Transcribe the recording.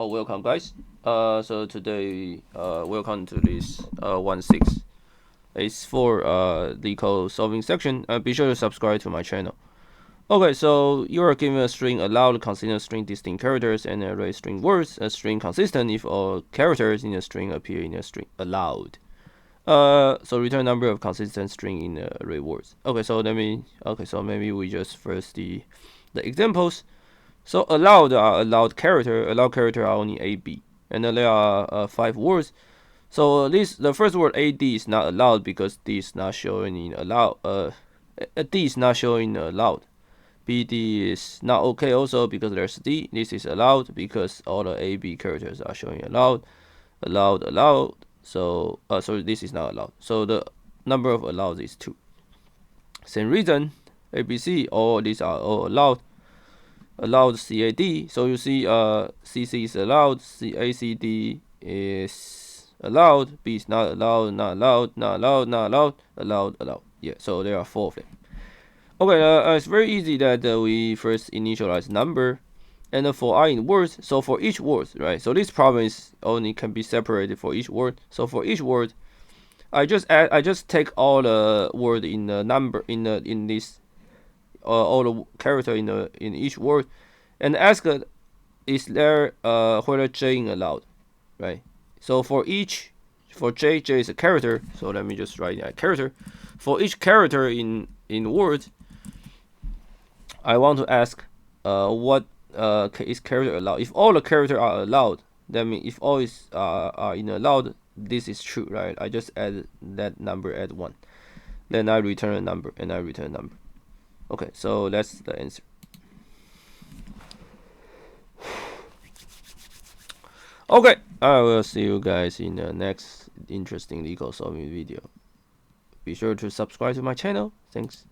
Welcome guys. So today, welcome to this 1.6. It's for Leetcode solving section. Be sure to subscribe to my channel. Okay, so you are given a string allowed consider string distinct characters and array string words. A string consistent if all characters in a string appear in a string allowed. So return number of consistent string in the array words. Okay, so maybe we just first the examples. So allowed are allowed character are only A, B, and then there are 5 words. So the first word AD is not allowed because D is not showing in allowed. D is not showing allowed. BD is not okay also because there's D. This is allowed because all the A, B characters are showing allowed. So this is not allowed. So the number of allowed is 2. Same reason, ABC, all these are all allowed. Allowed CAD, so you see CC is allowed, CACD is allowed, B is not allowed, not allowed, not allowed, not allowed, allowed, allowed. Yeah, so there are 4 of them. Okay, it's very easy that we first initialize number, and for I in words, so for each word, right? So this problem is only can be separated for each word. So for each word, I just take all the word in the number in this all the character in each word, and ask is there whether J in allowed, right? So for J is a character. So let me just write that character. For each character in word, I want to ask what is character allowed. If all the characters are allowed, that means if all is are in allowed, this is true, right? I just add that number at 1. Then I return a number and I return a number. Okay, so that's the answer. Okay, I will see you guys in the next interesting Leetcode solving video. Be sure to subscribe to my channel. Thanks.